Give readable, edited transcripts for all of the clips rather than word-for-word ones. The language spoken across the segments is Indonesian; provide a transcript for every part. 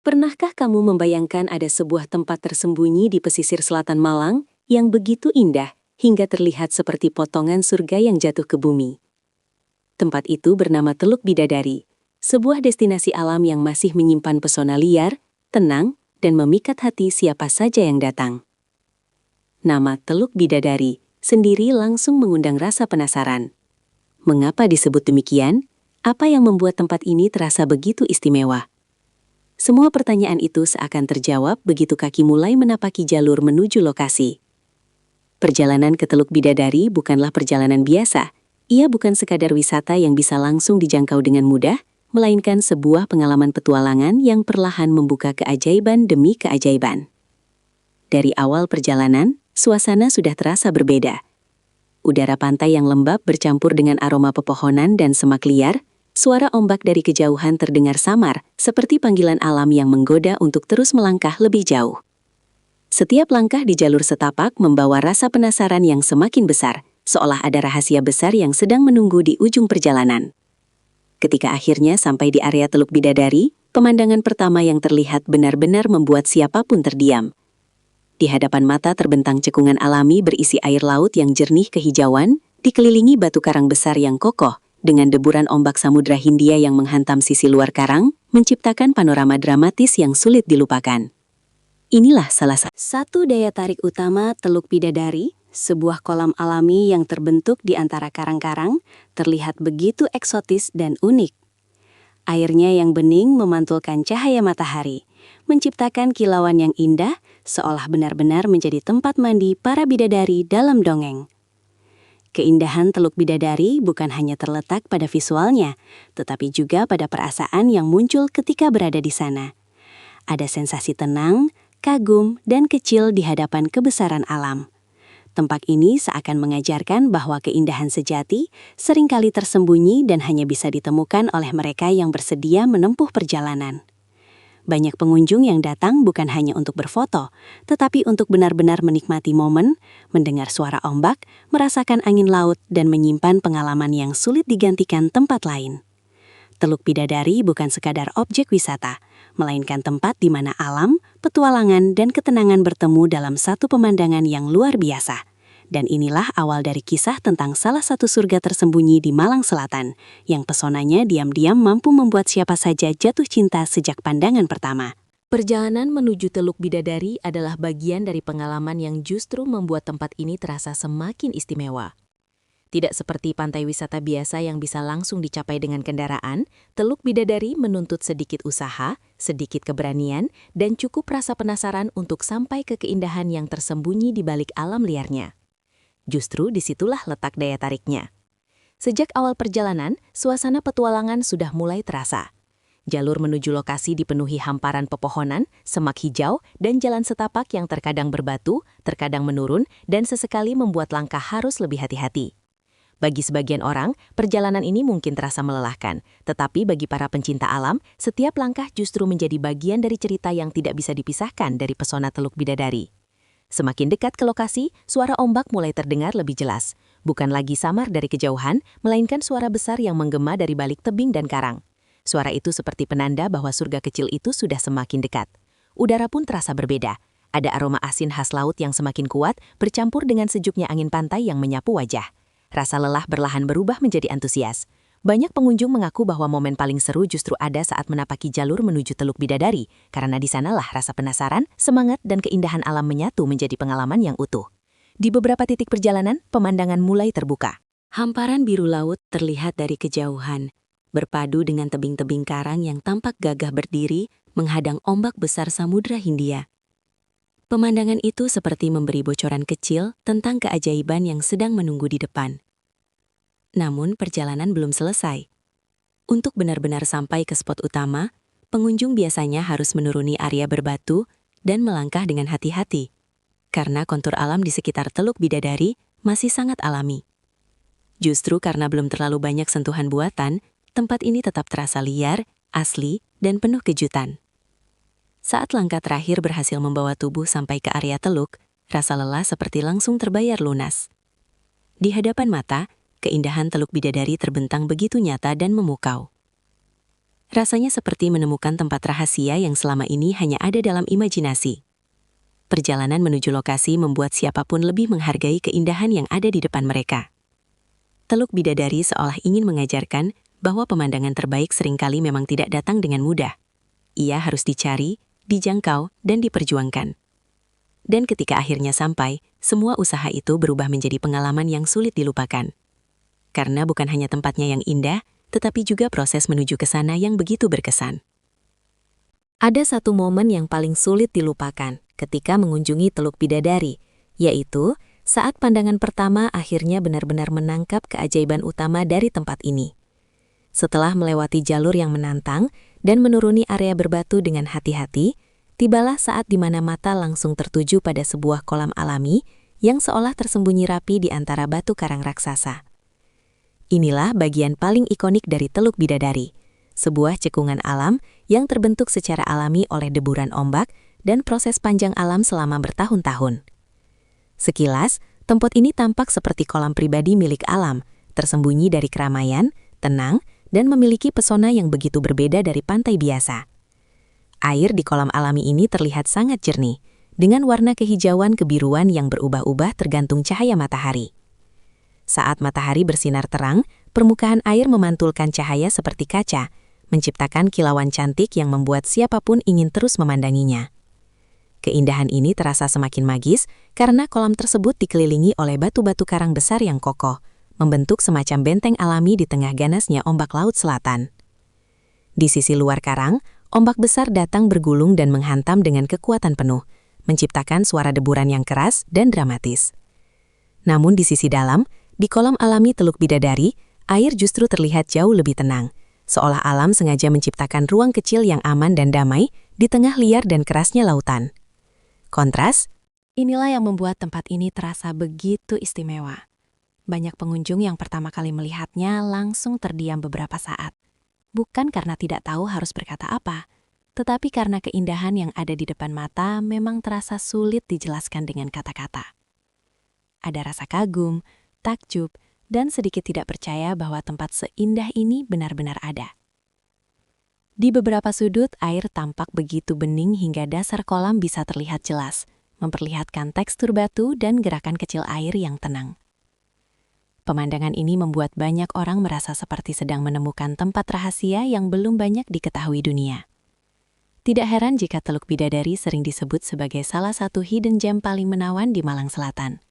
Pernahkah kamu membayangkan ada sebuah tempat tersembunyi di pesisir selatan Malang yang begitu indah hingga terlihat seperti potongan surga yang jatuh ke bumi? Tempat itu bernama Teluk Bidadari, sebuah destinasi alam yang masih menyimpan pesona liar, tenang, dan memikat hati siapa saja yang datang. Nama Teluk Bidadari sendiri langsung mengundang rasa penasaran. Mengapa disebut demikian? Apa yang membuat tempat ini terasa begitu istimewa? Semua pertanyaan itu seakan terjawab begitu kaki mulai menapaki jalur menuju lokasi. Perjalanan ke Teluk Bidadari bukanlah perjalanan biasa. Ia bukan sekadar wisata yang bisa langsung dijangkau dengan mudah, melainkan sebuah pengalaman petualangan yang perlahan membuka keajaiban demi keajaiban. Dari awal perjalanan, suasana sudah terasa berbeda. Udara pantai yang lembab bercampur dengan aroma pepohonan dan semak liar. Suara ombak dari kejauhan terdengar samar, seperti panggilan alam yang menggoda untuk terus melangkah lebih jauh. Setiap langkah di jalur setapak membawa rasa penasaran yang semakin besar, seolah ada rahasia besar yang sedang menunggu di ujung perjalanan. Ketika akhirnya sampai di area Teluk Bidadari, pemandangan pertama yang terlihat benar-benar membuat siapapun terdiam. Di hadapan mata terbentang cekungan alami berisi air laut yang jernih kehijauan, dikelilingi batu karang besar yang kokoh, dengan deburan ombak Samudra Hindia yang menghantam sisi luar karang, menciptakan panorama dramatis yang sulit dilupakan. Inilah salah satu daya tarik utama Teluk Bidadari, sebuah kolam alami yang terbentuk di antara karang-karang, terlihat begitu eksotis dan unik. Airnya yang bening memantulkan cahaya matahari, menciptakan kilauan yang indah, seolah benar-benar menjadi tempat mandi para bidadari dalam dongeng. Keindahan Teluk Bidadari bukan hanya terletak pada visualnya, tetapi juga pada perasaan yang muncul ketika berada di sana. Ada sensasi tenang, kagum, dan kecil di hadapan kebesaran alam. Tempat ini seakan mengajarkan bahwa keindahan sejati seringkali tersembunyi dan hanya bisa ditemukan oleh mereka yang bersedia menempuh perjalanan. Banyak pengunjung yang datang bukan hanya untuk berfoto, tetapi untuk benar-benar menikmati momen, mendengar suara ombak, merasakan angin laut, dan menyimpan pengalaman yang sulit digantikan tempat lain. Teluk Bidadari bukan sekadar objek wisata, melainkan tempat di mana alam, petualangan, dan ketenangan bertemu dalam satu pemandangan yang luar biasa. Dan inilah awal dari kisah tentang salah satu surga tersembunyi di Malang Selatan, yang pesonanya diam-diam mampu membuat siapa saja jatuh cinta sejak pandangan pertama. Perjalanan menuju Teluk Bidadari adalah bagian dari pengalaman yang justru membuat tempat ini terasa semakin istimewa. Tidak seperti pantai wisata biasa yang bisa langsung dicapai dengan kendaraan, Teluk Bidadari menuntut sedikit usaha, sedikit keberanian, dan cukup rasa penasaran untuk sampai ke keindahan yang tersembunyi di balik alam liarnya. Justru disitulah letak daya tariknya. Sejak awal perjalanan, suasana petualangan sudah mulai terasa. Jalur menuju lokasi dipenuhi hamparan pepohonan, semak hijau, dan jalan setapak yang terkadang berbatu, terkadang menurun, dan sesekali membuat langkah harus lebih hati-hati. Bagi sebagian orang, perjalanan ini mungkin terasa melelahkan, tetapi bagi para pencinta alam, setiap langkah justru menjadi bagian dari cerita yang tidak bisa dipisahkan dari pesona Teluk Bidadari. Semakin dekat ke lokasi, suara ombak mulai terdengar lebih jelas. Bukan lagi samar dari kejauhan, melainkan suara besar yang menggema dari balik tebing dan karang. Suara itu seperti penanda bahwa surga kecil itu sudah semakin dekat. Udara pun terasa berbeda. Ada aroma asin khas laut yang semakin kuat, bercampur dengan sejuknya angin pantai yang menyapu wajah. Rasa lelah berlahan berubah menjadi antusias. Banyak pengunjung mengaku bahwa momen paling seru justru ada saat menapaki jalur menuju Teluk Bidadari, karena di sanalah rasa penasaran, semangat, dan keindahan alam menyatu menjadi pengalaman yang utuh. Di beberapa titik perjalanan, pemandangan mulai terbuka. Hamparan biru laut terlihat dari kejauhan, berpadu dengan tebing-tebing karang yang tampak gagah berdiri, menghadang ombak besar Samudra Hindia. Pemandangan itu seperti memberi bocoran kecil tentang keajaiban yang sedang menunggu di depan. Namun perjalanan belum selesai. Untuk benar-benar sampai ke spot utama, pengunjung biasanya harus menuruni area berbatu dan melangkah dengan hati-hati, karena kontur alam di sekitar Teluk Bidadari masih sangat alami. Justru karena belum terlalu banyak sentuhan buatan, tempat ini tetap terasa liar, asli, dan penuh kejutan. Saat langkah terakhir berhasil membawa tubuh sampai ke area teluk, rasa lelah seperti langsung terbayar lunas. Di hadapan mata, keindahan Teluk Bidadari terbentang begitu nyata dan memukau. Rasanya seperti menemukan tempat rahasia yang selama ini hanya ada dalam imajinasi. Perjalanan menuju lokasi membuat siapapun lebih menghargai keindahan yang ada di depan mereka. Teluk Bidadari seolah ingin mengajarkan bahwa pemandangan terbaik seringkali memang tidak datang dengan mudah. Ia harus dicari, dijangkau, dan diperjuangkan. Dan ketika akhirnya sampai, semua usaha itu berubah menjadi pengalaman yang sulit dilupakan. Karena bukan hanya tempatnya yang indah, tetapi juga proses menuju ke sana yang begitu berkesan. Ada satu momen yang paling sulit dilupakan ketika mengunjungi Teluk Bidadari, yaitu saat pandangan pertama akhirnya benar-benar menangkap keajaiban utama dari tempat ini. Setelah melewati jalur yang menantang dan menuruni area berbatu dengan hati-hati, tibalah saat di mana mata langsung tertuju pada sebuah kolam alami yang seolah tersembunyi rapi di antara batu karang raksasa. Inilah bagian paling ikonik dari Teluk Bidadari, sebuah cekungan alam yang terbentuk secara alami oleh deburan ombak dan proses panjang alam selama bertahun-tahun. Sekilas, tempat ini tampak seperti kolam pribadi milik alam, tersembunyi dari keramaian, tenang, dan memiliki pesona yang begitu berbeda dari pantai biasa. Air di kolam alami ini terlihat sangat jernih, dengan warna kehijauan kebiruan yang berubah-ubah tergantung cahaya matahari. Saat matahari bersinar terang, permukaan air memantulkan cahaya seperti kaca, menciptakan kilauan cantik yang membuat siapapun ingin terus memandanginya. Keindahan ini terasa semakin magis karena kolam tersebut dikelilingi oleh batu-batu karang besar yang kokoh, membentuk semacam benteng alami di tengah ganasnya ombak laut selatan. Di sisi luar karang, ombak besar datang bergulung dan menghantam dengan kekuatan penuh, menciptakan suara deburan yang keras dan dramatis. Namun di sisi dalam, di kolam alami Teluk Bidadari, air justru terlihat jauh lebih tenang, seolah alam sengaja menciptakan ruang kecil yang aman dan damai di tengah liar dan kerasnya lautan. Kontras, inilah yang membuat tempat ini terasa begitu istimewa. Banyak pengunjung yang pertama kali melihatnya langsung terdiam beberapa saat. Bukan karena tidak tahu harus berkata apa, tetapi karena keindahan yang ada di depan mata memang terasa sulit dijelaskan dengan kata-kata. Ada rasa kagum, takjub, dan sedikit tidak percaya bahwa tempat seindah ini benar-benar ada. Di beberapa sudut, air tampak begitu bening hingga dasar kolam bisa terlihat jelas, memperlihatkan tekstur batu dan gerakan kecil air yang tenang. Pemandangan ini membuat banyak orang merasa seperti sedang menemukan tempat rahasia yang belum banyak diketahui dunia. Tidak heran jika Teluk Bidadari sering disebut sebagai salah satu hidden gem paling menawan di Malang Selatan.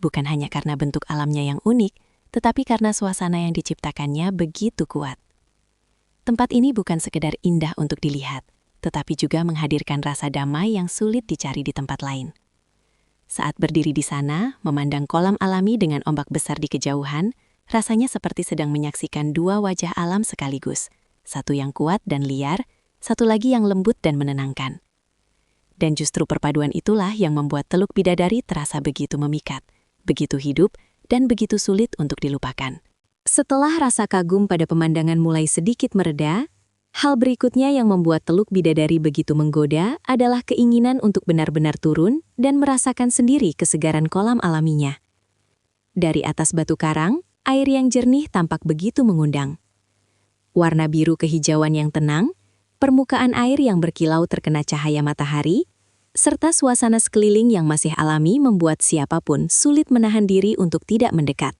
Bukan hanya karena bentuk alamnya yang unik, tetapi karena suasana yang diciptakannya begitu kuat. Tempat ini bukan sekedar indah untuk dilihat, tetapi juga menghadirkan rasa damai yang sulit dicari di tempat lain. Saat berdiri di sana, memandang kolam alami dengan ombak besar di kejauhan, rasanya seperti sedang menyaksikan dua wajah alam sekaligus, satu yang kuat dan liar, satu lagi yang lembut dan menenangkan. Dan justru perpaduan itulah yang membuat Teluk Bidadari terasa begitu memikat, begitu hidup, dan begitu sulit untuk dilupakan. Setelah rasa kagum pada pemandangan mulai sedikit mereda, hal berikutnya yang membuat Teluk Bidadari begitu menggoda adalah keinginan untuk benar-benar turun dan merasakan sendiri kesegaran kolam alaminya. Dari atas batu karang, air yang jernih tampak begitu mengundang. Warna biru kehijauan yang tenang, permukaan air yang berkilau terkena cahaya matahari, serta suasana sekeliling yang masih alami membuat siapapun sulit menahan diri untuk tidak mendekat.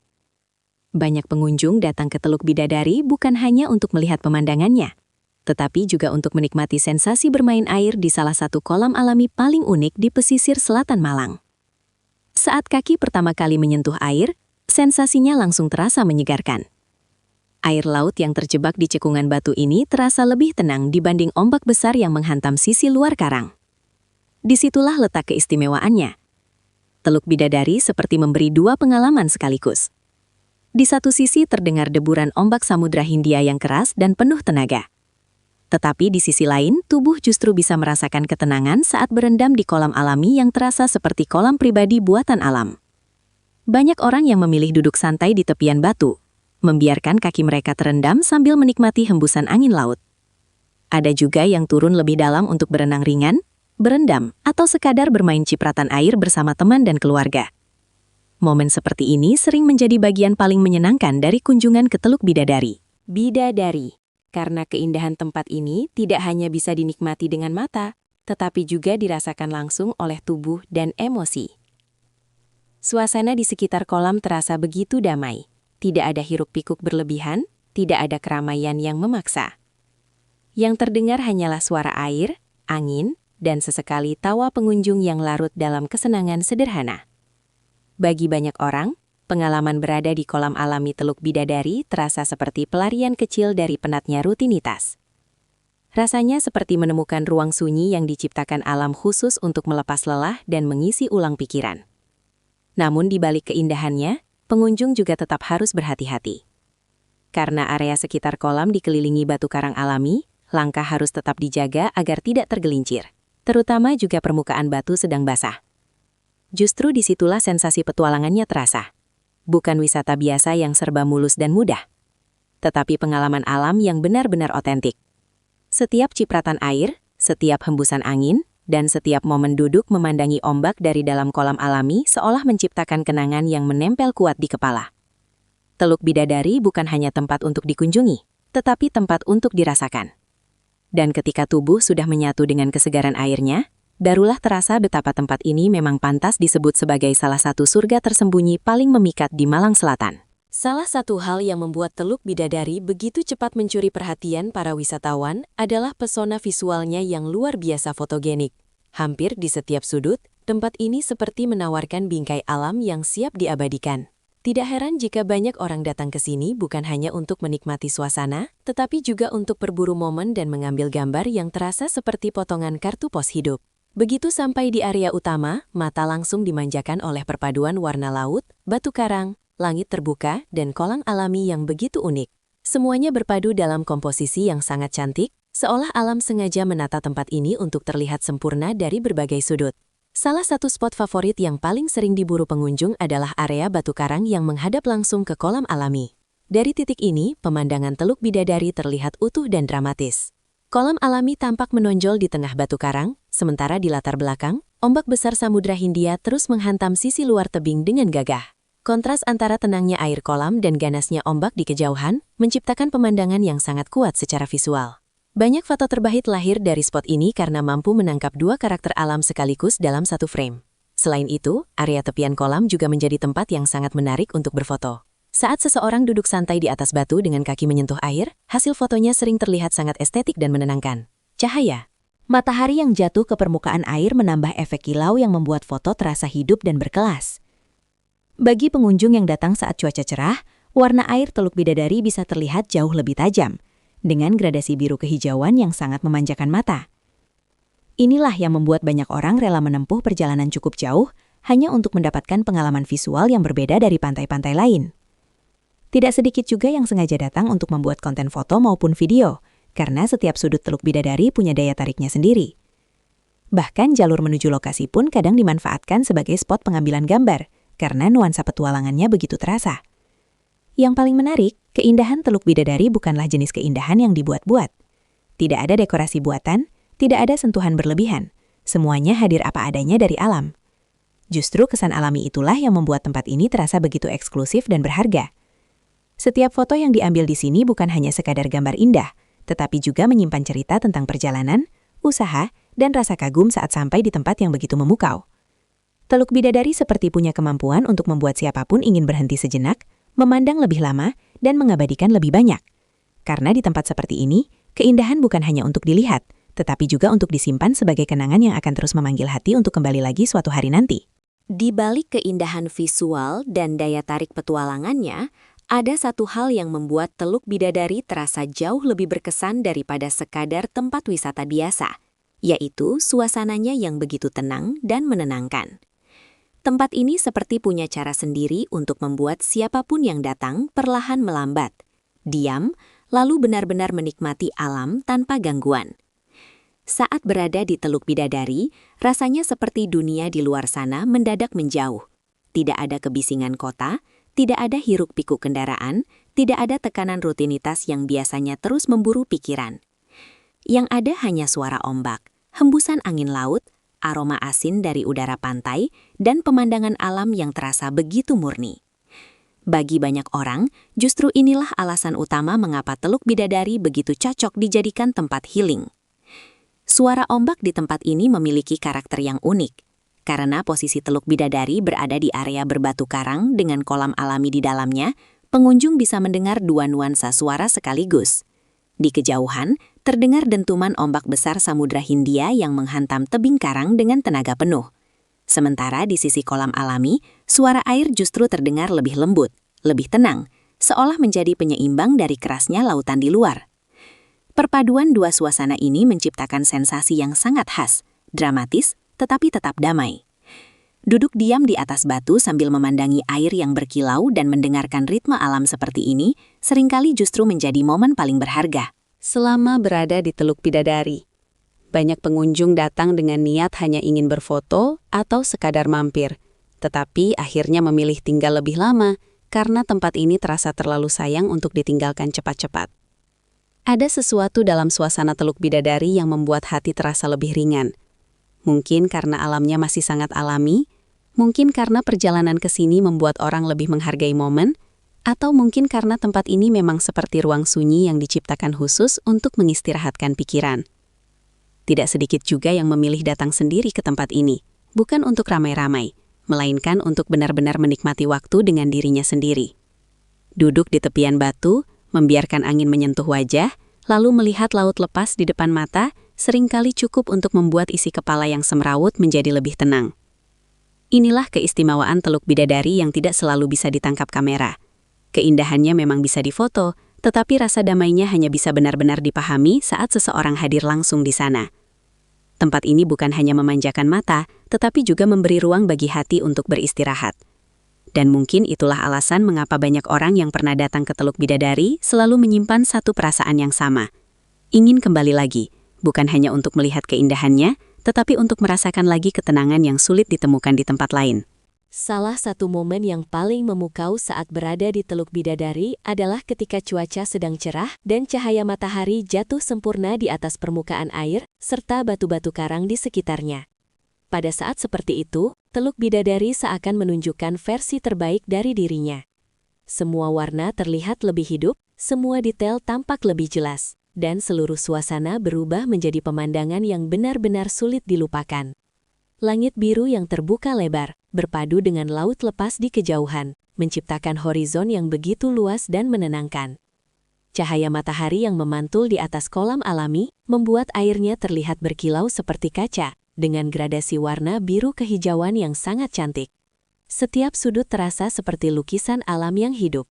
Banyak pengunjung datang ke Teluk Bidadari bukan hanya untuk melihat pemandangannya, tetapi juga untuk menikmati sensasi bermain air di salah satu kolam alami paling unik di pesisir selatan Malang. Saat kaki pertama kali menyentuh air, sensasinya langsung terasa menyegarkan. Air laut yang terjebak di cekungan batu ini terasa lebih tenang dibanding ombak besar yang menghantam sisi luar karang. Disitulah letak keistimewaannya. Teluk Bidadari seperti memberi dua pengalaman sekaligus. Di satu sisi terdengar deburan ombak Samudra Hindia yang keras dan penuh tenaga. Tetapi di sisi lain, tubuh justru bisa merasakan ketenangan saat berendam di kolam alami yang terasa seperti kolam pribadi buatan alam. Banyak orang yang memilih duduk santai di tepian batu, membiarkan kaki mereka terendam sambil menikmati hembusan angin laut. Ada juga yang turun lebih dalam untuk berenang ringan, berendam, atau sekadar bermain cipratan air bersama teman dan keluarga. Momen seperti ini sering menjadi bagian paling menyenangkan dari kunjungan ke Teluk Bidadari. Bidadari, karena keindahan tempat ini tidak hanya bisa dinikmati dengan mata, tetapi juga dirasakan langsung oleh tubuh dan emosi. Suasana di sekitar kolam terasa begitu damai. Tidak ada hiruk-pikuk berlebihan, tidak ada keramaian yang memaksa. Yang terdengar hanyalah suara air, angin, dan sesekali tawa pengunjung yang larut dalam kesenangan sederhana. Bagi banyak orang, pengalaman berada di kolam alami Teluk Bidadari terasa seperti pelarian kecil dari penatnya rutinitas. Rasanya seperti menemukan ruang sunyi yang diciptakan alam khusus untuk melepas lelah dan mengisi ulang pikiran. Namun di balik keindahannya, pengunjung juga tetap harus berhati-hati. Karena area sekitar kolam dikelilingi batu karang alami, langkah harus tetap dijaga agar tidak tergelincir, terutama juga permukaan batu sedang basah. Justru disitulah sensasi petualangannya terasa. Bukan wisata biasa yang serba mulus dan mudah, tetapi pengalaman alam yang benar-benar otentik. Setiap cipratan air, setiap hembusan angin, dan setiap momen duduk memandangi ombak dari dalam kolam alami seolah menciptakan kenangan yang menempel kuat di kepala. Teluk Bidadari bukan hanya tempat untuk dikunjungi, tetapi tempat untuk dirasakan. Dan ketika tubuh sudah menyatu dengan kesegaran airnya, barulah terasa betapa tempat ini memang pantas disebut sebagai salah satu surga tersembunyi paling memikat di Malang Selatan. Salah satu hal yang membuat Teluk Bidadari begitu cepat mencuri perhatian para wisatawan adalah pesona visualnya yang luar biasa fotogenik. Hampir di setiap sudut, tempat ini seperti menawarkan bingkai alam yang siap diabadikan. Tidak heran jika banyak orang datang ke sini bukan hanya untuk menikmati suasana, tetapi juga untuk berburu momen dan mengambil gambar yang terasa seperti potongan kartu pos hidup. Begitu sampai di area utama, mata langsung dimanjakan oleh perpaduan warna laut, batu karang, langit terbuka, dan kolam alami yang begitu unik. Semuanya berpadu dalam komposisi yang sangat cantik, seolah alam sengaja menata tempat ini untuk terlihat sempurna dari berbagai sudut. Salah satu spot favorit yang paling sering diburu pengunjung adalah area batu karang yang menghadap langsung ke kolam alami. Dari titik ini, pemandangan Teluk Bidadari terlihat utuh dan dramatis. Kolam alami tampak menonjol di tengah batu karang, sementara di latar belakang, ombak besar Samudra Hindia terus menghantam sisi luar tebing dengan gagah. Kontras antara tenangnya air kolam dan ganasnya ombak di kejauhan menciptakan pemandangan yang sangat kuat secara visual. Banyak foto terbaik lahir dari spot ini karena mampu menangkap dua karakter alam sekaligus dalam satu frame. Selain itu, area tepian kolam juga menjadi tempat yang sangat menarik untuk berfoto. Saat seseorang duduk santai di atas batu dengan kaki menyentuh air, hasil fotonya sering terlihat sangat estetik dan menenangkan. Cahaya matahari yang jatuh ke permukaan air menambah efek kilau yang membuat foto terasa hidup dan berkelas. Bagi pengunjung yang datang saat cuaca cerah, warna air Teluk Bidadari bisa terlihat jauh lebih tajam, dengan gradasi biru kehijauan yang sangat memanjakan mata. Inilah yang membuat banyak orang rela menempuh perjalanan cukup jauh hanya untuk mendapatkan pengalaman visual yang berbeda dari pantai-pantai lain. Tidak sedikit juga yang sengaja datang untuk membuat konten foto maupun video, karena setiap sudut Teluk Bidadari punya daya tariknya sendiri. Bahkan jalur menuju lokasi pun kadang dimanfaatkan sebagai spot pengambilan gambar, karena nuansa petualangannya begitu terasa. Yang paling menarik, keindahan Teluk Bidadari bukanlah jenis keindahan yang dibuat-buat. Tidak ada dekorasi buatan, tidak ada sentuhan berlebihan. Semuanya hadir apa adanya dari alam. Justru kesan alami itulah yang membuat tempat ini terasa begitu eksklusif dan berharga. Setiap foto yang diambil di sini bukan hanya sekadar gambar indah, tetapi juga menyimpan cerita tentang perjalanan, usaha, dan rasa kagum saat sampai di tempat yang begitu memukau. Teluk Bidadari seperti punya kemampuan untuk membuat siapapun ingin berhenti sejenak, memandang lebih lama, dan mengabadikan lebih banyak. Karena di tempat seperti ini, keindahan bukan hanya untuk dilihat, tetapi juga untuk disimpan sebagai kenangan yang akan terus memanggil hati untuk kembali lagi suatu hari nanti. Di balik keindahan visual dan daya tarik petualangannya, ada satu hal yang membuat Teluk Bidadari terasa jauh lebih berkesan daripada sekadar tempat wisata biasa, yaitu suasananya yang begitu tenang dan menenangkan. Tempat ini seperti punya cara sendiri untuk membuat siapapun yang datang perlahan melambat, diam, lalu benar-benar menikmati alam tanpa gangguan. Saat berada di Teluk Bidadari, rasanya seperti dunia di luar sana mendadak menjauh. Tidak ada kebisingan kota, tidak ada hiruk-pikuk kendaraan, tidak ada tekanan rutinitas yang biasanya terus memburu pikiran. Yang ada hanya suara ombak, hembusan angin laut, aroma asin dari udara pantai, dan pemandangan alam yang terasa begitu murni. Bagi banyak orang, justru inilah alasan utama mengapa Teluk Bidadari begitu cocok dijadikan tempat healing. Suara ombak di tempat ini memiliki karakter yang unik, karena posisi Teluk Bidadari berada di area berbatu karang dengan kolam alami di dalamnya. Pengunjung bisa mendengar dua nuansa suara sekaligus. Di kejauhan, terdengar dentuman ombak besar Samudra Hindia yang menghantam tebing karang dengan tenaga penuh. Sementara di sisi kolam alami, suara air justru terdengar lebih lembut, lebih tenang, seolah menjadi penyeimbang dari kerasnya lautan di luar. Perpaduan dua suasana ini menciptakan sensasi yang sangat khas, dramatis, tetapi tetap damai. Duduk diam di atas batu sambil memandangi air yang berkilau dan mendengarkan ritme alam seperti ini seringkali justru menjadi momen paling berharga. Selama berada di Teluk Bidadari, banyak pengunjung datang dengan niat hanya ingin berfoto atau sekadar mampir, tetapi akhirnya memilih tinggal lebih lama karena tempat ini terasa terlalu sayang untuk ditinggalkan cepat-cepat. Ada sesuatu dalam suasana Teluk Bidadari yang membuat hati terasa lebih ringan. Mungkin karena alamnya masih sangat alami, mungkin karena perjalanan ke sini membuat orang lebih menghargai momen, atau mungkin karena tempat ini memang seperti ruang sunyi yang diciptakan khusus untuk mengistirahatkan pikiran. Tidak sedikit juga yang memilih datang sendiri ke tempat ini, bukan untuk ramai-ramai, melainkan untuk benar-benar menikmati waktu dengan dirinya sendiri. Duduk di tepian batu, membiarkan angin menyentuh wajah, lalu melihat laut lepas di depan mata, seringkali cukup untuk membuat isi kepala yang semrawut menjadi lebih tenang. Inilah keistimewaan Teluk Bidadari yang tidak selalu bisa ditangkap kamera. Keindahannya memang bisa difoto, tetapi rasa damainya hanya bisa benar-benar dipahami saat seseorang hadir langsung di sana. Tempat ini bukan hanya memanjakan mata, tetapi juga memberi ruang bagi hati untuk beristirahat. Dan mungkin itulah alasan mengapa banyak orang yang pernah datang ke Teluk Bidadari selalu menyimpan satu perasaan yang sama. Ingin kembali lagi, bukan hanya untuk melihat keindahannya, tetapi untuk merasakan lagi ketenangan yang sulit ditemukan di tempat lain. Salah satu momen yang paling memukau saat berada di Teluk Bidadari adalah ketika cuaca sedang cerah dan cahaya matahari jatuh sempurna di atas permukaan air, serta batu-batu karang di sekitarnya. Pada saat seperti itu, Teluk Bidadari seakan menunjukkan versi terbaik dari dirinya. Semua warna terlihat lebih hidup, semua detail tampak lebih jelas, dan seluruh suasana berubah menjadi pemandangan yang benar-benar sulit dilupakan. Langit biru yang terbuka lebar, berpadu dengan laut lepas di kejauhan, menciptakan horizon yang begitu luas dan menenangkan. Cahaya matahari yang memantul di atas kolam alami, membuat airnya terlihat berkilau seperti kaca, dengan gradasi warna biru kehijauan yang sangat cantik. Setiap sudut terasa seperti lukisan alam yang hidup.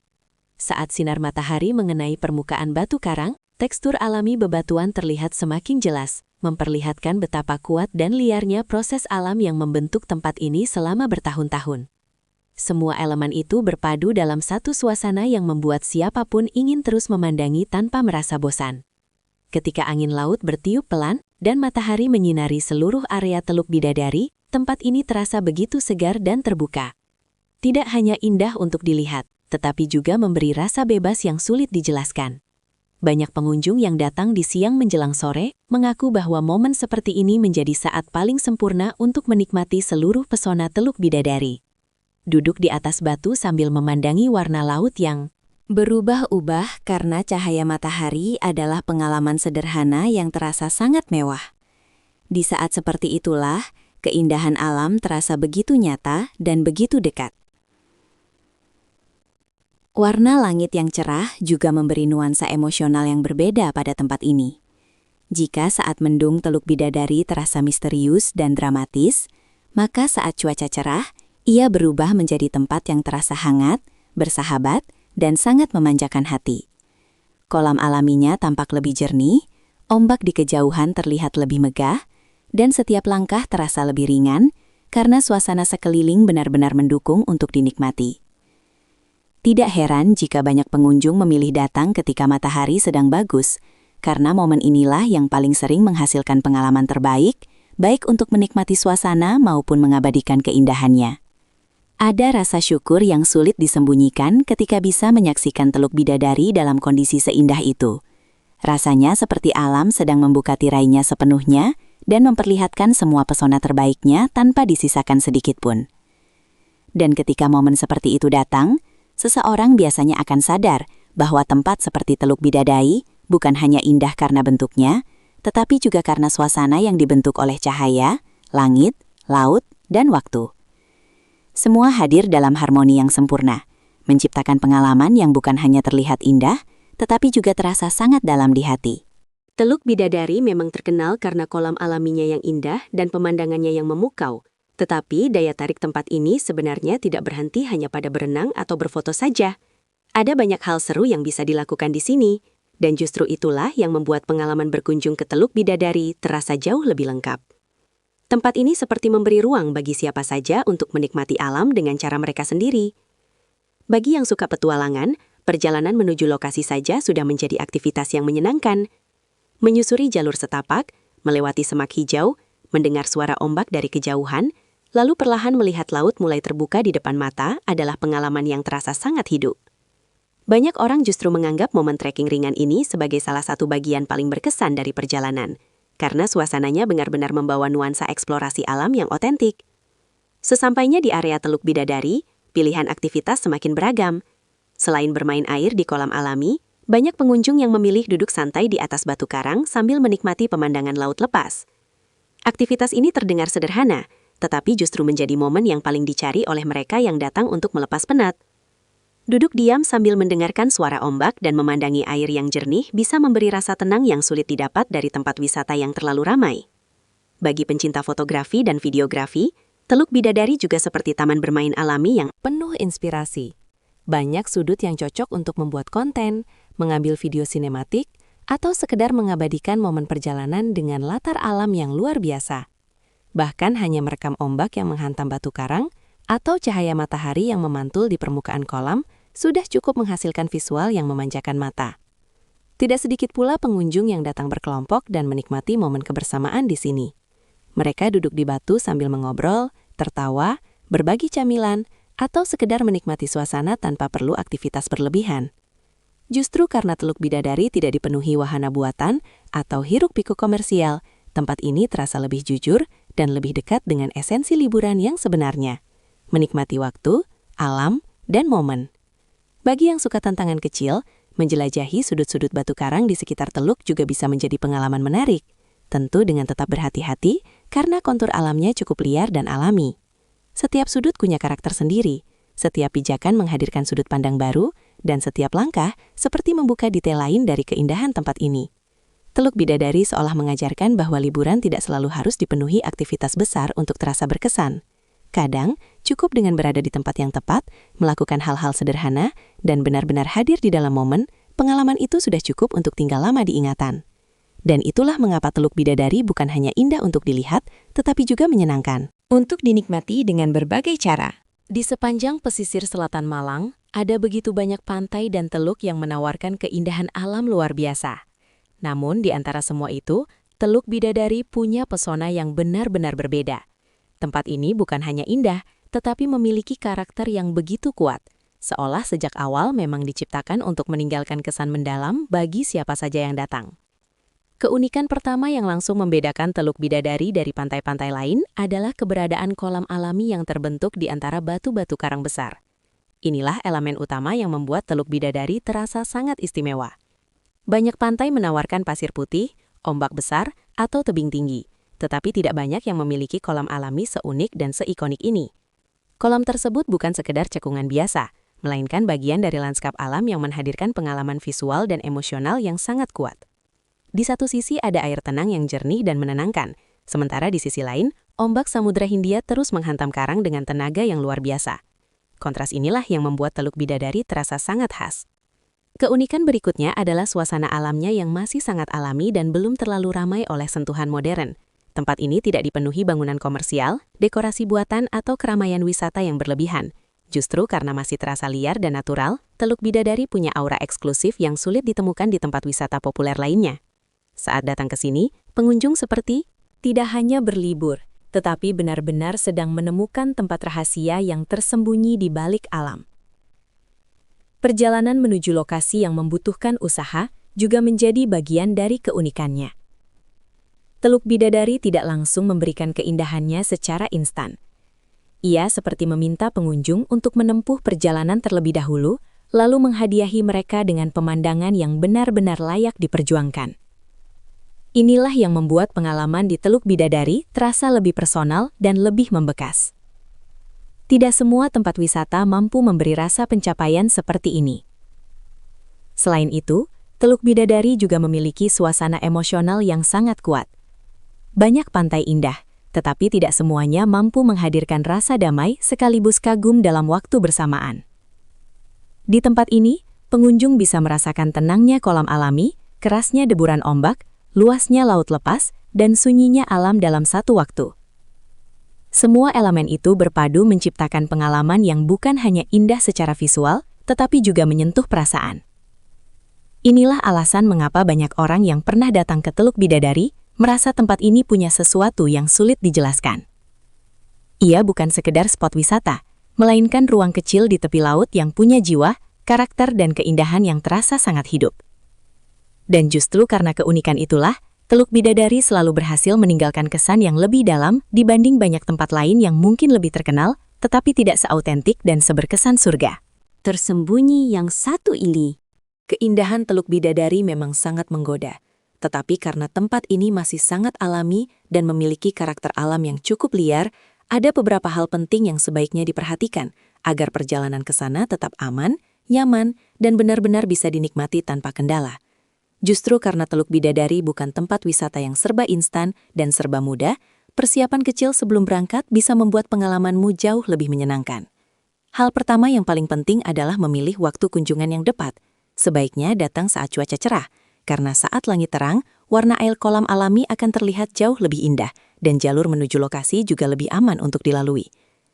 Saat sinar matahari mengenai permukaan batu karang, tekstur alami bebatuan terlihat semakin jelas, memperlihatkan betapa kuat dan liarnya proses alam yang membentuk tempat ini selama bertahun-tahun. Semua elemen itu berpadu dalam satu suasana yang membuat siapapun ingin terus memandangi tanpa merasa bosan. Ketika angin laut bertiup pelan dan matahari menyinari seluruh area Teluk Bidadari, tempat ini terasa begitu segar dan terbuka. Tidak hanya indah untuk dilihat, tetapi juga memberi rasa bebas yang sulit dijelaskan. Banyak pengunjung yang datang di siang menjelang sore mengaku bahwa momen seperti ini menjadi saat paling sempurna untuk menikmati seluruh pesona Teluk Bidadari. Duduk di atas batu sambil memandangi warna laut yang berubah-ubah karena cahaya matahari adalah pengalaman sederhana yang terasa sangat mewah. Di saat seperti itulah, keindahan alam terasa begitu nyata dan begitu dekat. Warna langit yang cerah juga memberi nuansa emosional yang berbeda pada tempat ini. Jika saat mendung Teluk Bidadari terasa misterius dan dramatis, maka saat cuaca cerah, ia berubah menjadi tempat yang terasa hangat, bersahabat, dan sangat memanjakan hati. Kolam alaminya tampak lebih jernih, ombak di kejauhan terlihat lebih megah, dan setiap langkah terasa lebih ringan karena suasana sekeliling benar-benar mendukung untuk dinikmati. Tidak heran jika banyak pengunjung memilih datang ketika matahari sedang bagus, karena momen inilah yang paling sering menghasilkan pengalaman terbaik, baik untuk menikmati suasana maupun mengabadikan keindahannya. Ada rasa syukur yang sulit disembunyikan ketika bisa menyaksikan Teluk Bidadari dalam kondisi seindah itu. Rasanya seperti alam sedang membuka tirainya sepenuhnya dan memperlihatkan semua pesona terbaiknya tanpa disisakan sedikit pun. Dan ketika momen seperti itu datang, seseorang biasanya akan sadar bahwa tempat seperti Teluk Bidadari bukan hanya indah karena bentuknya, tetapi juga karena suasana yang dibentuk oleh cahaya, langit, laut, dan waktu. Semua hadir dalam harmoni yang sempurna, menciptakan pengalaman yang bukan hanya terlihat indah, tetapi juga terasa sangat dalam di hati. Teluk Bidadari memang terkenal karena kolam alaminya yang indah dan pemandangannya yang memukau. Tetapi daya tarik tempat ini sebenarnya tidak berhenti hanya pada berenang atau berfoto saja. Ada banyak hal seru yang bisa dilakukan di sini, dan justru itulah yang membuat pengalaman berkunjung ke Teluk Bidadari terasa jauh lebih lengkap. Tempat ini seperti memberi ruang bagi siapa saja untuk menikmati alam dengan cara mereka sendiri. Bagi yang suka petualangan, perjalanan menuju lokasi saja sudah menjadi aktivitas yang menyenangkan. Menyusuri jalur setapak, melewati semak hijau, mendengar suara ombak dari kejauhan, lalu perlahan melihat laut mulai terbuka di depan mata adalah pengalaman yang terasa sangat hidup. Banyak orang justru menganggap momen trekking ringan ini sebagai salah satu bagian paling berkesan dari perjalanan, karena suasananya benar-benar membawa nuansa eksplorasi alam yang otentik. Sesampainya di area Teluk Bidadari, pilihan aktivitas semakin beragam. Selain bermain air di kolam alami, banyak pengunjung yang memilih duduk santai di atas batu karang sambil menikmati pemandangan laut lepas. Aktivitas ini terdengar sederhana, tetapi justru menjadi momen yang paling dicari oleh mereka yang datang untuk melepas penat. Duduk diam sambil mendengarkan suara ombak dan memandangi air yang jernih bisa memberi rasa tenang yang sulit didapat dari tempat wisata yang terlalu ramai. Bagi pencinta fotografi dan videografi, Teluk Bidadari juga seperti taman bermain alami yang Penuh inspirasi. Banyak sudut yang cocok untuk membuat konten, mengambil video sinematik, atau sekedar mengabadikan momen perjalanan dengan latar alam yang luar biasa. Bahkan hanya merekam ombak yang menghantam batu karang atau cahaya matahari yang memantul di permukaan kolam sudah cukup menghasilkan visual yang memanjakan mata. Tidak sedikit pula pengunjung yang datang berkelompok dan menikmati momen kebersamaan di sini. Mereka duduk di batu sambil mengobrol, tertawa, berbagi camilan, atau sekedar menikmati suasana tanpa perlu aktivitas berlebihan. Justru karena Teluk Bidadari tidak dipenuhi wahana buatan atau hiruk-pikuk komersial, tempat ini terasa lebih jujur dan lebih dekat dengan esensi liburan yang sebenarnya. Menikmati waktu, alam, dan momen. Bagi yang suka tantangan kecil, menjelajahi sudut-sudut batu karang di sekitar teluk juga bisa menjadi pengalaman menarik. Tentu dengan tetap berhati-hati karena kontur alamnya cukup liar dan alami. Setiap sudut punya karakter sendiri, setiap pijakan menghadirkan sudut pandang baru, dan setiap langkah seperti membuka detail lain dari keindahan tempat ini. Teluk Bidadari seolah mengajarkan bahwa liburan tidak selalu harus dipenuhi aktivitas besar untuk terasa berkesan. Kadang, cukup dengan berada di tempat yang tepat, melakukan hal-hal sederhana, dan benar-benar hadir di dalam momen, pengalaman itu sudah cukup untuk tinggal lama di ingatan. Dan itulah mengapa Teluk Bidadari bukan hanya indah untuk dilihat, tetapi juga menyenangkan untuk dinikmati dengan berbagai cara. Di sepanjang pesisir selatan Malang, ada begitu banyak pantai dan teluk yang menawarkan keindahan alam luar biasa. Namun di antara semua itu, Teluk Bidadari punya pesona yang benar-benar berbeda. Tempat ini bukan hanya indah, tetapi memiliki karakter yang begitu kuat, seolah sejak awal memang diciptakan untuk meninggalkan kesan mendalam bagi siapa saja yang datang. Keunikan pertama yang langsung membedakan Teluk Bidadari dari pantai-pantai lain adalah keberadaan kolam alami yang terbentuk di antara batu-batu karang besar. Inilah elemen utama yang membuat Teluk Bidadari terasa sangat istimewa. Banyak pantai menawarkan pasir putih, ombak besar, atau tebing tinggi, tetapi tidak banyak yang memiliki kolam alami seunik dan seikonik ini. Kolam tersebut bukan sekedar cekungan biasa, melainkan bagian dari lanskap alam yang menghadirkan pengalaman visual dan emosional yang sangat kuat. Di satu sisi ada air tenang yang jernih dan menenangkan, sementara di sisi lain, ombak Samudra Hindia terus menghantam karang dengan tenaga yang luar biasa. Kontras inilah yang membuat Teluk Bidadari terasa sangat khas. Keunikan berikutnya adalah suasana alamnya yang masih sangat alami dan belum terlalu ramai oleh sentuhan modern. Tempat ini tidak dipenuhi bangunan komersial, dekorasi buatan, atau keramaian wisata yang berlebihan. Justru karena masih terasa liar dan natural, Teluk Bidadari punya aura eksklusif yang sulit ditemukan di tempat wisata populer lainnya. Saat datang ke sini, pengunjung seperti tidak hanya berlibur, tetapi benar-benar sedang menemukan tempat rahasia yang tersembunyi di balik alam. Perjalanan menuju lokasi yang membutuhkan usaha juga menjadi bagian dari keunikannya. Teluk Bidadari tidak langsung memberikan keindahannya secara instan. Ia seperti meminta pengunjung untuk menempuh perjalanan terlebih dahulu, lalu menghadiahi mereka dengan pemandangan yang benar-benar layak diperjuangkan. Inilah yang membuat pengalaman di Teluk Bidadari terasa lebih personal dan lebih membekas. Tidak semua tempat wisata mampu memberi rasa pencapaian seperti ini. Selain itu, Teluk Bidadari juga memiliki suasana emosional yang sangat kuat. Banyak pantai indah, tetapi tidak semuanya mampu menghadirkan rasa damai sekaligus kagum dalam waktu bersamaan. Di tempat ini, pengunjung bisa merasakan tenangnya kolam alami, kerasnya deburan ombak, luasnya laut lepas, dan sunyinya alam dalam satu waktu. Semua elemen itu berpadu menciptakan pengalaman yang bukan hanya indah secara visual, tetapi juga menyentuh perasaan. Inilah alasan mengapa banyak orang yang pernah datang ke Teluk Bidadari merasa tempat ini punya sesuatu yang sulit dijelaskan. Ia bukan sekedar spot wisata, melainkan ruang kecil di tepi laut yang punya jiwa, karakter dan keindahan yang terasa sangat hidup. Dan justru karena keunikan itulah, Teluk Bidadari selalu berhasil meninggalkan kesan yang lebih dalam dibanding banyak tempat lain yang mungkin lebih terkenal, tetapi tidak seautentik dan seberkesan surga. Tersembunyi yang satu ini. Keindahan Teluk Bidadari memang sangat menggoda. Tetapi karena tempat ini masih sangat alami dan memiliki karakter alam yang cukup liar, ada beberapa hal penting yang sebaiknya diperhatikan agar perjalanan ke sana tetap aman, nyaman, dan benar-benar bisa dinikmati tanpa kendala. Justru karena Teluk Bidadari bukan tempat wisata yang serba instan dan serba mudah, persiapan kecil sebelum berangkat bisa membuat pengalamanmu jauh lebih menyenangkan. Hal pertama yang paling penting adalah memilih waktu kunjungan yang tepat. Sebaiknya datang saat cuaca cerah, karena saat langit terang, warna air kolam alami akan terlihat jauh lebih indah dan jalur menuju lokasi juga lebih aman untuk dilalui.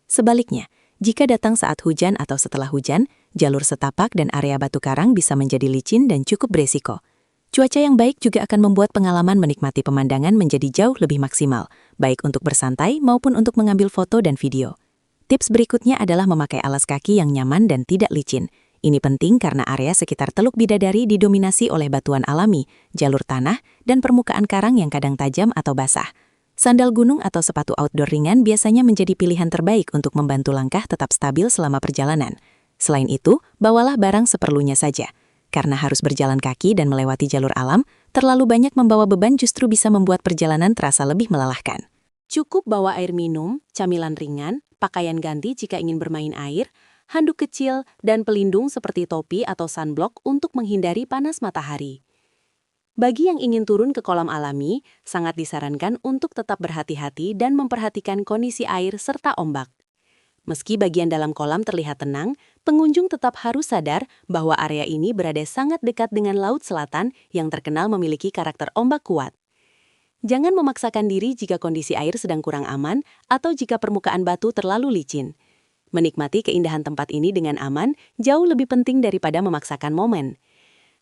Sebaliknya, jika datang saat hujan atau setelah hujan, jalur setapak dan area batu karang bisa menjadi licin dan cukup beresiko. Cuaca yang baik juga akan membuat pengalaman menikmati pemandangan menjadi jauh lebih maksimal, baik untuk bersantai maupun untuk mengambil foto dan video. Tips berikutnya adalah memakai alas kaki yang nyaman dan tidak licin. Ini penting karena area sekitar Teluk Bidadari didominasi oleh batuan alami, jalur tanah, dan permukaan karang yang kadang tajam atau basah. Sandal gunung atau sepatu outdoor ringan biasanya menjadi pilihan terbaik untuk membantu langkah tetap stabil selama perjalanan. Selain itu, bawalah barang seperlunya saja. Karena harus berjalan kaki dan melewati jalur alam, terlalu banyak membawa beban justru bisa membuat perjalanan terasa lebih melelahkan. Cukup bawa air minum, camilan ringan, pakaian ganti jika ingin bermain air, handuk kecil, dan pelindung seperti topi atau sunblock untuk menghindari panas matahari. Bagi yang ingin turun ke kolam alami, sangat disarankan untuk tetap berhati-hati dan memperhatikan kondisi air serta ombak. Meski bagian dalam kolam terlihat tenang, pengunjung tetap harus sadar bahwa area ini berada sangat dekat dengan Laut Selatan yang terkenal memiliki karakter ombak kuat. Jangan memaksakan diri jika kondisi air sedang kurang aman atau jika permukaan batu terlalu licin. Menikmati keindahan tempat ini dengan aman jauh lebih penting daripada memaksakan momen.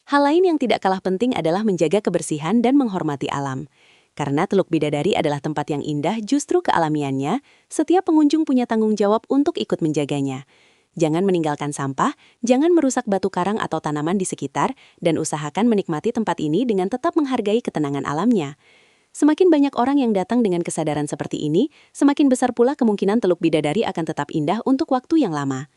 Hal lain yang tidak kalah penting adalah menjaga kebersihan dan menghormati alam. Karena Teluk Bidadari adalah tempat yang indah justru kealamiannya, setiap pengunjung punya tanggung jawab untuk ikut menjaganya. Jangan meninggalkan sampah, jangan merusak batu karang atau tanaman di sekitar, dan usahakan menikmati tempat ini dengan tetap menghargai ketenangan alamnya. Semakin banyak orang yang datang dengan kesadaran seperti ini, semakin besar pula kemungkinan Teluk Bidadari akan tetap indah untuk waktu yang lama.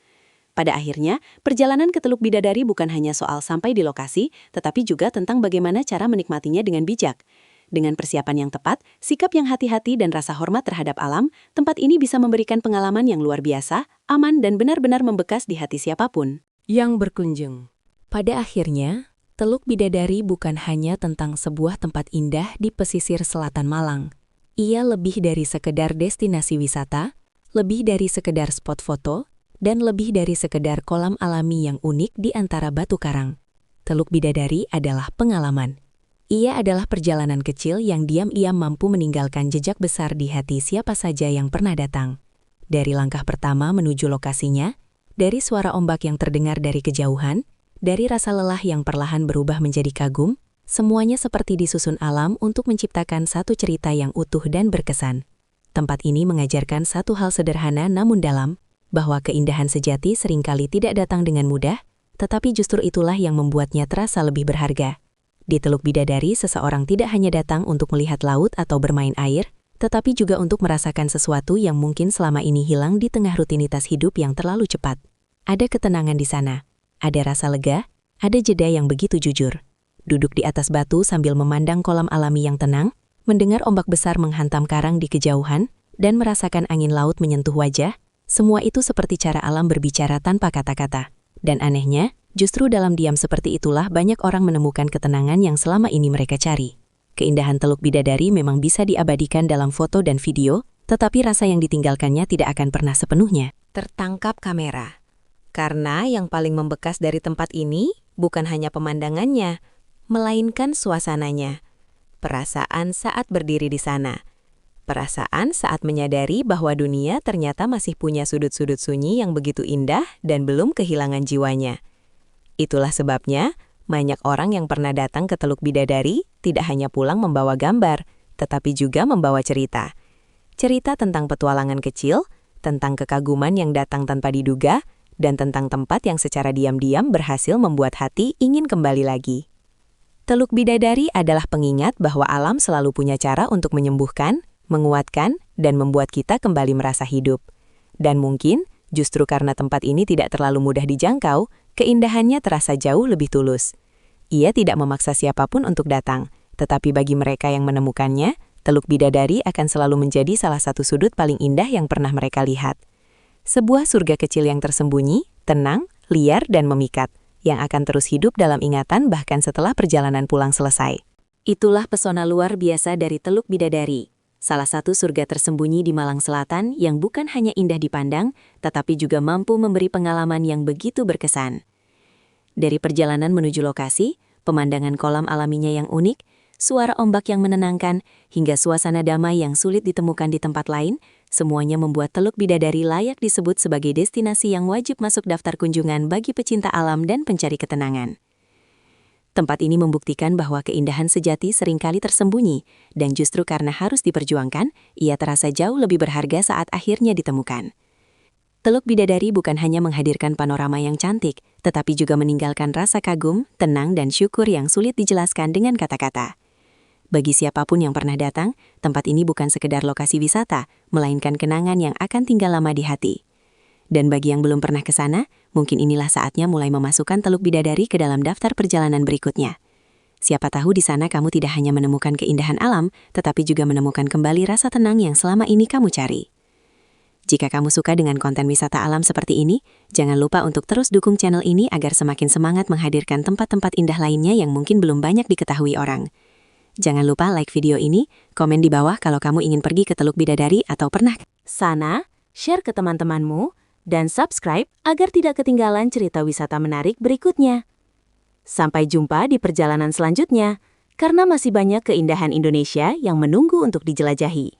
Pada akhirnya, perjalanan ke Teluk Bidadari bukan hanya soal sampai di lokasi, tetapi juga tentang bagaimana cara menikmatinya dengan bijak. Dengan persiapan yang tepat, sikap yang hati-hati dan rasa hormat terhadap alam, tempat ini bisa memberikan pengalaman yang luar biasa, aman dan benar-benar membekas di hati siapapun yang berkunjung. Pada akhirnya, Teluk Bidadari bukan hanya tentang sebuah tempat indah di pesisir selatan Malang. Ia lebih dari sekedar destinasi wisata, lebih dari sekedar spot foto, dan lebih dari sekedar kolam alami yang unik di antara batu karang. Teluk Bidadari adalah pengalaman. Ia adalah perjalanan kecil yang diam-diam mampu meninggalkan jejak besar di hati siapa saja yang pernah datang. Dari langkah pertama menuju lokasinya, dari suara ombak yang terdengar dari kejauhan, dari rasa lelah yang perlahan berubah menjadi kagum, semuanya seperti disusun alam untuk menciptakan satu cerita yang utuh dan berkesan. Tempat ini mengajarkan satu hal sederhana namun dalam, bahwa keindahan sejati seringkali tidak datang dengan mudah, tetapi justru itulah yang membuatnya terasa lebih berharga. Di Teluk Bidadari, seseorang tidak hanya datang untuk melihat laut atau bermain air, tetapi juga untuk merasakan sesuatu yang mungkin selama ini hilang di tengah rutinitas hidup yang terlalu cepat. Ada ketenangan di sana, ada rasa lega, ada jeda yang begitu jujur. Duduk di atas batu sambil memandang kolam alami yang tenang, mendengar ombak besar menghantam karang di kejauhan, dan merasakan angin laut menyentuh wajah, semua itu seperti cara alam berbicara tanpa kata-kata. Dan anehnya, justru dalam diam seperti itulah banyak orang menemukan ketenangan yang selama ini mereka cari. Keindahan Teluk Bidadari memang bisa diabadikan dalam foto dan video, tetapi rasa yang ditinggalkannya tidak akan pernah sepenuhnya tertangkap kamera. Karena yang paling membekas dari tempat ini bukan hanya pemandangannya, melainkan suasananya. Perasaan saat berdiri di sana. Perasaan saat menyadari bahwa dunia ternyata masih punya sudut-sudut sunyi yang begitu indah dan belum kehilangan jiwanya. Itulah sebabnya, banyak orang yang pernah datang ke Teluk Bidadari tidak hanya pulang membawa gambar, tetapi juga membawa cerita. Cerita tentang petualangan kecil, tentang kekaguman yang datang tanpa diduga, dan tentang tempat yang secara diam-diam berhasil membuat hati ingin kembali lagi. Teluk Bidadari adalah pengingat bahwa alam selalu punya cara untuk menyembuhkan, menguatkan, dan membuat kita kembali merasa hidup. Dan mungkin, justru karena tempat ini tidak terlalu mudah dijangkau, keindahannya terasa jauh lebih tulus. Ia tidak memaksa siapapun untuk datang, tetapi bagi mereka yang menemukannya, Teluk Bidadari akan selalu menjadi salah satu sudut paling indah yang pernah mereka lihat. Sebuah surga kecil yang tersembunyi, tenang, liar, dan memikat, yang akan terus hidup dalam ingatan bahkan setelah perjalanan pulang selesai. Itulah pesona luar biasa dari Teluk Bidadari, salah satu surga tersembunyi di Malang Selatan yang bukan hanya indah dipandang, tetapi juga mampu memberi pengalaman yang begitu berkesan. Dari perjalanan menuju lokasi, pemandangan kolam alaminya yang unik, suara ombak yang menenangkan, hingga suasana damai yang sulit ditemukan di tempat lain, semuanya membuat Teluk Bidadari layak disebut sebagai destinasi yang wajib masuk daftar kunjungan bagi pecinta alam dan pencari ketenangan. Tempat ini membuktikan bahwa keindahan sejati seringkali tersembunyi, dan justru karena harus diperjuangkan, ia terasa jauh lebih berharga saat akhirnya ditemukan. Teluk Bidadari bukan hanya menghadirkan panorama yang cantik, tetapi juga meninggalkan rasa kagum, tenang, dan syukur yang sulit dijelaskan dengan kata-kata. Bagi siapapun yang pernah datang, tempat ini bukan sekedar lokasi wisata, melainkan kenangan yang akan tinggal lama di hati. Dan bagi yang belum pernah ke sana, mungkin inilah saatnya mulai memasukkan Teluk Bidadari ke dalam daftar perjalanan berikutnya. Siapa tahu di sana kamu tidak hanya menemukan keindahan alam, tetapi juga menemukan kembali rasa tenang yang selama ini kamu cari. Jika kamu suka dengan konten wisata alam seperti ini, jangan lupa untuk terus dukung channel ini agar semakin semangat menghadirkan tempat-tempat indah lainnya yang mungkin belum banyak diketahui orang. Jangan lupa like video ini, komen di bawah kalau kamu ingin pergi ke Teluk Bidadari atau pernah ke sana, share ke teman-temanmu, dan subscribe agar tidak ketinggalan cerita wisata menarik berikutnya. Sampai jumpa di perjalanan selanjutnya, karena masih banyak keindahan Indonesia yang menunggu untuk dijelajahi.